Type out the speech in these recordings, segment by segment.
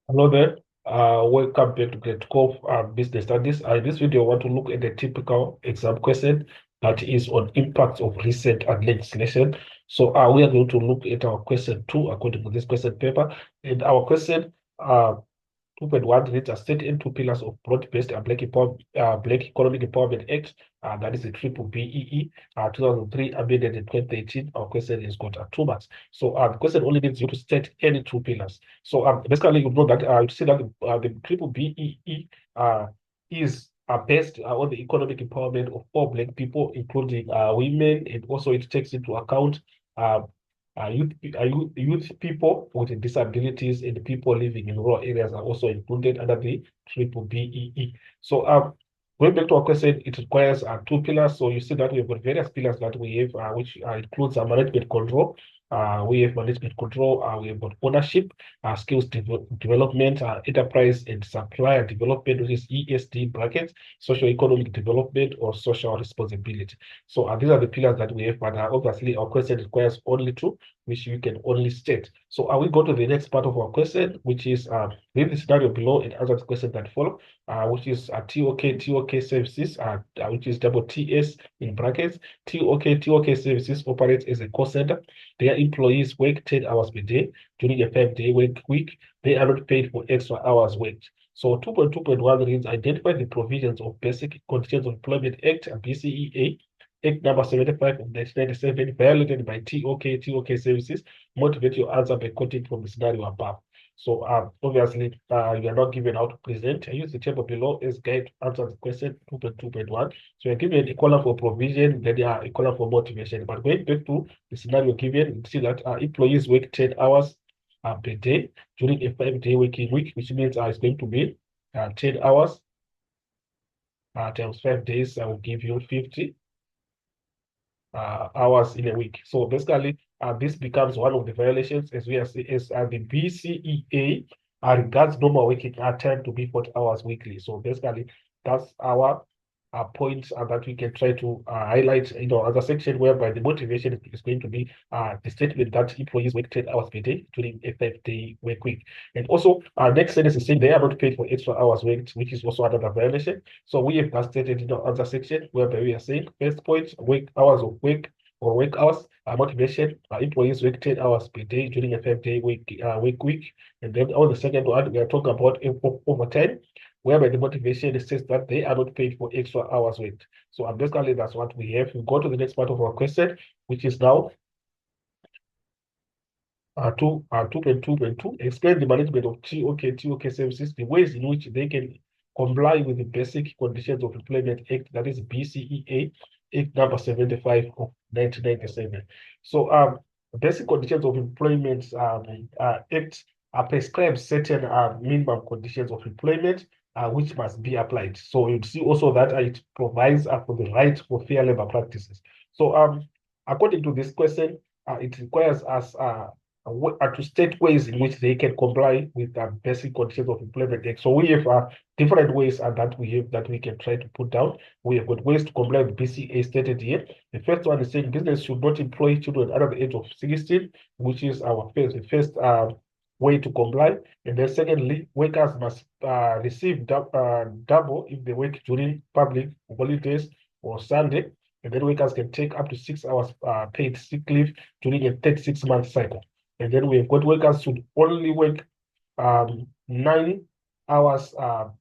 Hello there. Welcome back to Grade 12 Business Studies. In this video, I want to look at the typical exam question that is on impacts of recent and legislation. So we are going to look at our question 2 according to this question paper. And our question 2.1 reads a state and two pillars of broad-based Black Economic Empowerment Act, that is the triple BEE, 2003 amended in 2013. Our question has got 2 marks. So the question only needs you to state any 2 pillars. So basically, you know that you see that the triple BEE is based on the economic empowerment of all Black people, including women, and also it takes into account uh, youth people with disabilities and people living in rural areas are also included under the triple BEE. So going back to our question, it requires 2 pillars. So you see that we've got various pillars that we have, which includes management control. We have management control. We have got ownership, skills development, enterprise and supplier development, which is ESD brackets, socio-economic development or social responsibility. So these are the pillars that we have, but obviously our question requires only 2, which you can only state. So I will go to the next part of our question, which is read the scenario below and answer the question that follow, which is TOK services, which is double TS in brackets. TOK services operates as a call center. Their employees work 10 hours per day during a 5-day work week. They are not paid for extra hours worked. So 2.2.1 reads, identify the provisions of Basic Conditions of Employment Act, BCEA, Act number 75 of 1997, violated by TOK services. Motivate your answer by quoting from the scenario above. So obviously, you are not given how to present. I use the table below as guide to answer the question 2.2.1. So you're given a column for provision, then you are a column for motivation. But going back to the scenario given, you see that employees work 10 hours per day during a 5-day working week, which means it's going to be 10 hours times 5 days. I will give you 50 hours in a week. So basically, this becomes one of the violations as we are as the BCEA regards normal working time to be 40 hours weekly. So basically, that's our points that we can try to highlight in our other section, whereby the motivation is going to be the statement that employees work 10 hours per day during a 5-day work week. And also, our next sentence is saying they are not paid for extra hours worked, which is also another violation. So we have that stated in our other section, whereby we are saying first point, work hours of work or work hours, motivation, employees work 10 hours per day during a 5-day work week. And then on the second one, we are talking about overtime, whereby the motivation says that they are not paid for extra hours worked. So basically, that's what we have. We go to the next part of our question, which is now 2.2.2. Explain the management of TOK services, the ways in which they can comply with the Basic Conditions of Employment Act, that is BCEA, Act number 75 of 1997. So Basic Conditions of Employment Act prescribes certain minimum conditions of employment which must be applied. So you'd see also that it provides for the right for fair labor practices. So according to this question, it requires us to state ways in which they can comply with the Basic Conditions of Employment Act. So we have different ways that we have that we can try to put down. We have got ways to comply with BCA stated here. The first one is saying business should not employ children under the age of 16, which is the first way to comply. And then secondly, workers must receive double if they work during public holidays or Sunday. And then workers can take up to 6 hours paid sick leave during a 36-month cycle. And then we've got workers should only work 9 hours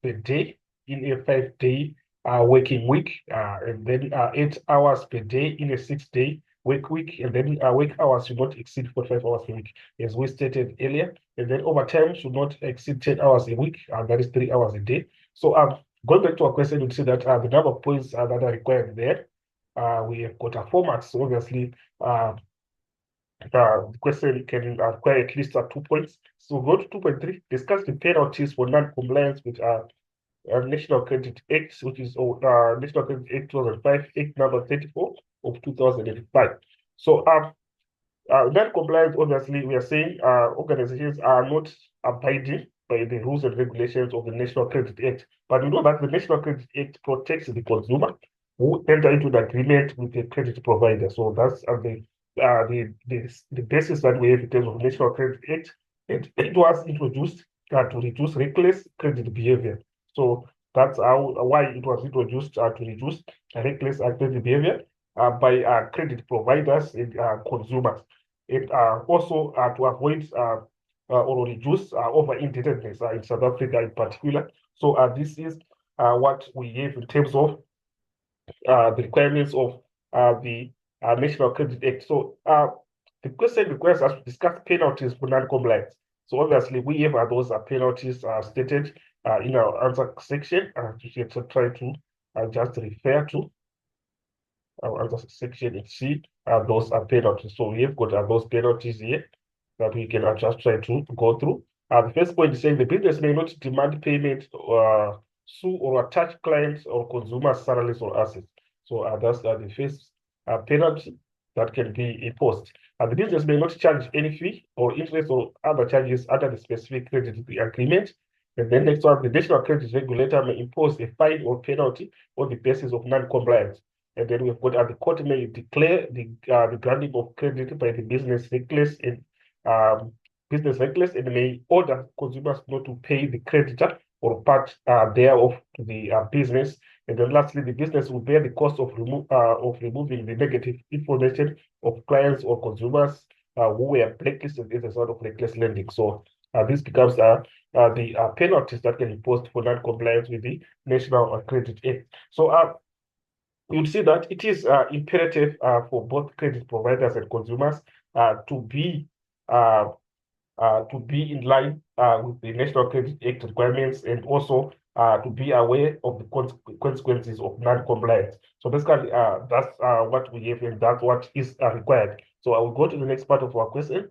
per day in a 5-day working week, and then 8 hours per day in a 6-day work week, and then work hours should not exceed 45 hours a week, as we stated earlier. And then overtime should not exceed 10 hours a week, and that is 3 hours a day. So going back to our question, you see that the number of points that are required there, we have got a 4 marks. So obviously, the question can require at least 2 points. So go to 2.3, discuss the penalties for non-compliance with National Credit Act, which is National Credit Act 2005, Act number 34 of 2005. So non-compliance, obviously, we are saying organizations are not abiding by the rules and regulations of the National Credit Act. But we know that the National Credit Act protects the consumer who enter into the agreement with the credit provider. So that's the basis that we have in terms of National Credit Act. It was introduced to reduce reckless credit behavior. So that's why it was introduced to reduce reckless credit behavior by credit providers and consumers. It also to avoid or reduce over indebtedness in South Africa in particular. So this is what we have in terms of the requirements of the National Credit Act. So the question requires us to discuss penalties for non-compliance. So obviously we have those penalties stated in our answer section. You can try to just refer to our answer section and see those penalties. So we have got those penalties here that we can just try to go through. The first point is saying the business may not demand payment, sue or attach clients or consumers' salaries or assets. So that's the first penalty that can be imposed. The business may not charge any fee or interest or other charges under the specific credit agreement. And then next one, the national credit regulator may impose a fine or penalty on the basis of non-compliance. And then we've got the court may declare the granting of credit by the business reckless and may order consumers not to pay the creditor or part thereof to the business. And then lastly, the business will bear the cost of removing the negative information of clients or consumers who were blacklisted as a result of reckless lending. So this becomes the penalties that can be imposed for non-compliance with the National Credit Act. So you'll see that it is imperative for both credit providers and consumers to be in line with the National Credit Act requirements and also to be aware of the consequences of non-compliance. So basically, that's what we have and that's what is required. So I will go to the next part of our question,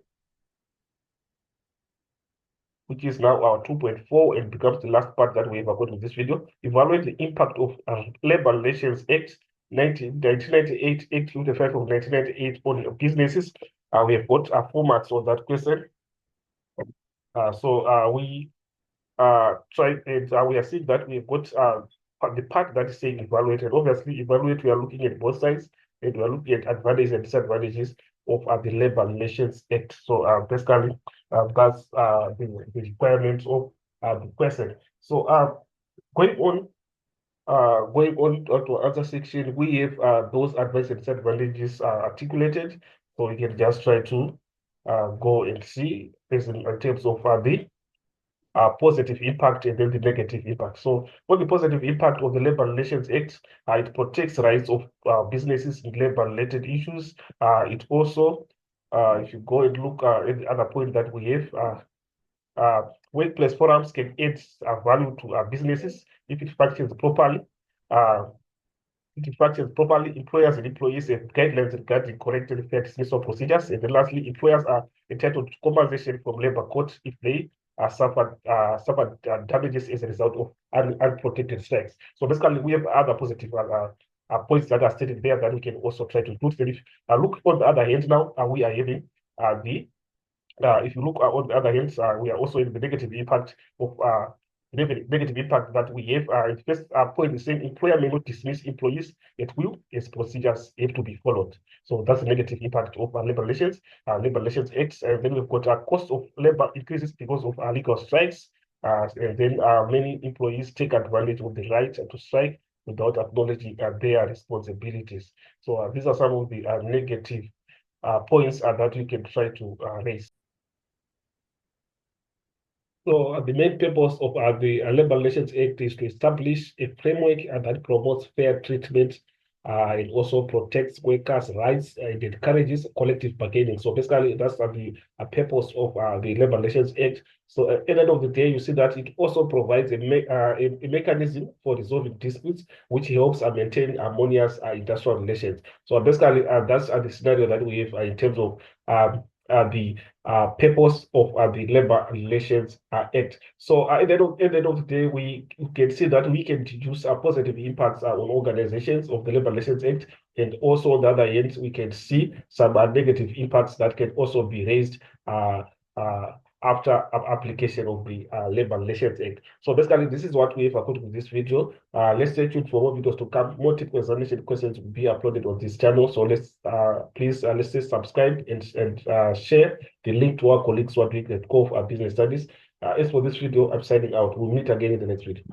which is now our 2.4 and becomes the last part that we have got in this video. Evaluate the impact of Labor Relations Act 1998, Act 55 of 1998 on businesses. We have got formats on that question. So we tried and we are seeing that we've got the part that is saying evaluate. And obviously, evaluate, we are looking at both sides and we are looking at advantages and disadvantages of the Labor Relations Act. So basically, that's the requirements of the question. So going on to other section, we have those advantages and disadvantages articulated. So we can just try to go and see this in terms of the positive impact and then the negative impact. So for the positive impact of the Labor Relations Act, it protects rights of businesses in labor-related issues. It also, if you go and look at the other point that we have, workplace forums can add value to businesses if it functions properly. Employers and employees have guidelines regarding correct and fair dismissal procedures. And then lastly, employers are entitled to compensation from labor court if they suffered damages as a result of unprotected strikes. So basically, we have other positive points that are stated there that we can also try to include. If look on the other hand now, we are having if you look on the other hand, we are also in the negative impact of negative impact that we have. The first point is saying employer may not dismiss employees at will as procedures have to be followed. So that's the negative impact of Labor Relations Act. And then we've got cost of labor increases because of illegal strikes. And then many employees take advantage of the right to strike without acknowledging their responsibilities. So these are some of the negative points that we can try to raise. So the main purpose of the Labor Relations Act is to establish a framework that promotes fair treatment and also protects workers' rights and encourages collective bargaining. So basically, that's the purpose of the Labor Relations Act. So at the end of the day, you see that it also provides a mechanism for resolving disputes, which helps maintain harmonious industrial relations. So basically, that's the scenario that we have in terms of the purpose of the Labor Relations Act. So at the end of the day, we can see that we can use positive impacts on organizations of the Labor Relations Act, and also on the other hand, we can see some negative impacts that can also be raised after application of the Labor Relations Act. So basically, this is what we have according to this video. Let's stay tuned for more videos to come. More technical examination questions will be uploaded on this channel. So please let's say subscribe and share the link to our colleagues who are doing the core of our business studies. As for this video, I'm signing out. We'll meet again in the next video.